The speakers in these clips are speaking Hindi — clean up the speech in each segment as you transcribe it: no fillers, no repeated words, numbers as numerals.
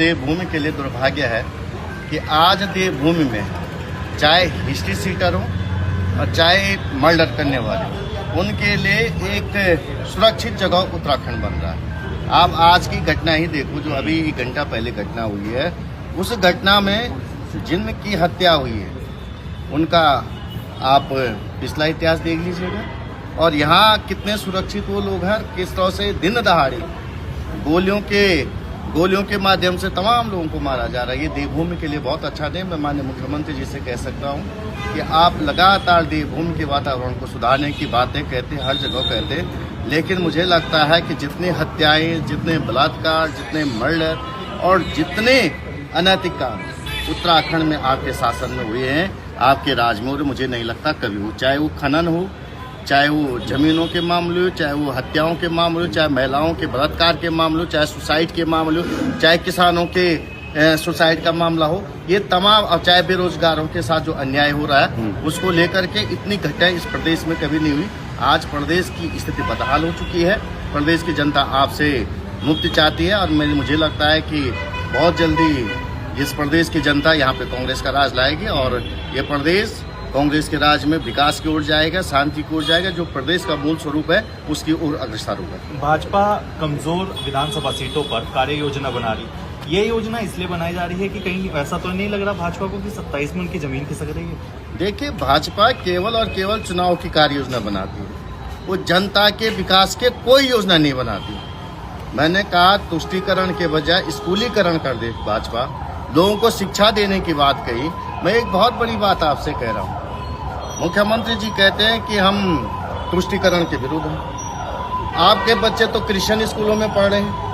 देवभूमि के लिए दुर्भाग्य है कि आज देवभूमि में चाहे हिस्ट्री सीटर हो और चाहे मर्डर करने वाले हो, उनके लिए एक सुरक्षित जगह उत्तराखंड बन रहा है। आप आज की घटना ही देखो, जो अभी 1 घंटा पहले घटना हुई है, उस घटना में जिनकी हत्या हुई है उनका आप पिछला इतिहास देख लीजिएगा, और यहाँ कितने सुरक्षित वो लोग हैं, किस तरह से दिन दहाड़े गोलियों के माध्यम से तमाम लोगों को मारा जा रहा है। ये देवभूमि के लिए बहुत अच्छा दिन। मैं माननीय मुख्यमंत्री जी से कह सकता हूँ कि आप लगातार देवभूमि के वातावरण को सुधारने की बातें कहते हैं, हर जगह कहते हैं, लेकिन मुझे लगता है कि जितनी हत्याएं, जितने बलात्कार, जितने मर्डर और जितने अनैतिक काम उत्तराखंड में आपके शासन में हुए हैं, आपके राज में, और मुझे नहीं लगता कभी हो, चाहे वो खनन हो, चाहे वो जमीनों के मामले हो, चाहे वो हत्याओं के मामले हो, चाहे महिलाओं के बलात्कार के मामले हो, चाहे सुसाइड के मामले हो, चाहे किसानों के सुसाइड का मामला हो, ये तमाम, और चाहे बेरोजगारों के साथ जो अन्याय हो रहा है उसको लेकर के इतनी घटनाएं इस प्रदेश में कभी नहीं हुई। आज प्रदेश की स्थिति बदहाल हो चुकी है। प्रदेश की जनता आपसे मुक्ति चाहती है, और मुझे लगता है कि बहुत जल्दी इस प्रदेश की जनता यहाँ पे कांग्रेस का राज लाएगी, और ये प्रदेश कांग्रेस के राज में विकास की ओर जाएगा, शांति की ओर जाएगा। जो प्रदेश का मूल स्वरूप है उसकी ओर अग्रसर होगा। भाजपा कमजोर विधानसभा सीटों पर कार्य योजना बना रही, ये योजना इसलिए बनाई जा रही है कि कहीं ऐसा तो नहीं लग रहा भाजपा को कि 27 में उनकी जमीन खिसक रही है? देखिए, भाजपा केवल और केवल चुनाव की कार्य योजना बनाती है, वो जनता के विकास के कोई योजना नहीं बनाती। मैंने कहा तुष्टीकरण के बजाय स्कूलीकरण कर दे भाजपा, लोगों को शिक्षा देने की बात कही। मैं एक बहुत बड़ी बात आपसे कह रहा हूँ, मुख्यमंत्री जी कहते हैं कि हम तुष्टीकरण के विरुद्ध हैं। आपके बच्चे तो क्रिश्चियन स्कूलों में पढ़ रहे हैं,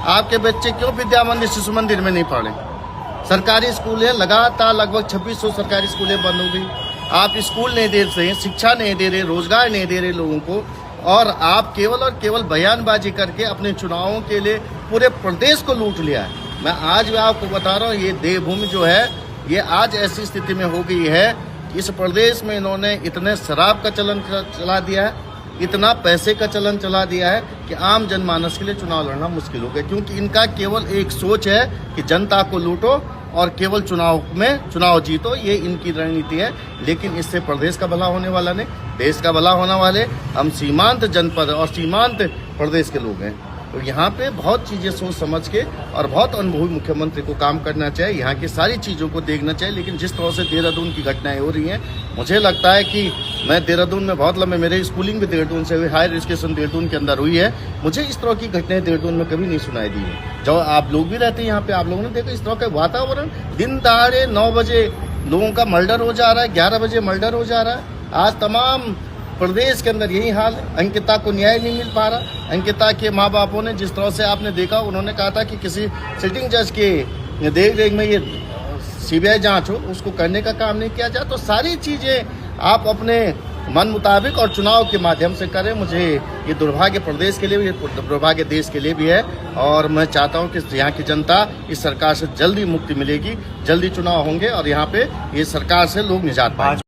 आपके बच्चे क्यों विद्या मंदिर शिशु मंदिर में नहीं पढ़ रहे? सरकारी स्कूल है, लगातार लगभग 2600 सरकारी स्कूलें बंद हो गई। आप स्कूल नहीं दे रहे, शिक्षा नहीं दे रहे, रोजगार नहीं दे रहे लोगों को, और आप केवल और केवल बयानबाजी करके अपने चुनावों के लिए पूरे प्रदेश को लूट लिया है। मैं आज भी आपको बता रहा हूँ, ये देवभूमि जो है ये आज ऐसी स्थिति में हो गई है कि इस प्रदेश में इन्होंने इतने शराब का चलन चला दिया है, इतना पैसे का चलन चला दिया है कि आम जनमानस के लिए चुनाव लड़ना मुश्किल हो गया, क्योंकि इनका केवल एक सोच है कि जनता को लूटो और केवल चुनाव जीतो। ये इनकी रणनीति है, लेकिन इससे प्रदेश का भला होने वाला नहीं, देश का भला होने वाले हम सीमांत जनपद और सीमांत प्रदेश के लोग हैं। तो यहाँ पे बहुत चीज़ें सोच समझ के और बहुत अनुभवी मुख्यमंत्री को काम करना चाहिए, यहाँ की सारी चीज़ों को देखना चाहिए। लेकिन जिस तरह से देहरादून की घटनाएं हो रही हैं, मुझे लगता है कि मैं देहरादून में बहुत लंबे, मेरे स्कूलिंग भी देहरादून से हुई, हायर एजुकेशन देहरादून के अंदर हुई है, मुझे इस तरह की घटनाएं देहरादून में कभी नहीं सुनाई दी है। जो आप लोग भी रहते हैं यहाँ पे, आप लोगों ने देखा इस तरह का वातावरण, दिन दहाड़े 9 बजे लोगों का मर्डर हो जा रहा है, 11 बजे मर्डर हो जा रहा है। आज तमाम प्रदेश के अंदर यही हाल है। अंकिता को न्याय नहीं मिल पा रहा। अंकिता के माँ बापों ने, जिस तरह से आपने देखा, उन्होंने कहा था कि किसी सिटिंग जज के देख रेख में ये सीबीआई जांच हो, उसको करने का काम नहीं किया जाए। तो सारी चीजें आप अपने मन मुताबिक और चुनाव के माध्यम से करें। मुझे ये दुर्भाग्य प्रदेश के लिए भी, ये दुर्भाग्य देश के लिए भी है, और मैं चाहता हूँ कि यहाँ की जनता इस सरकार से जल्दी मुक्ति मिलेगी, जल्दी चुनाव होंगे और यहाँ पे ये सरकार से लोग निजात पाएंगे।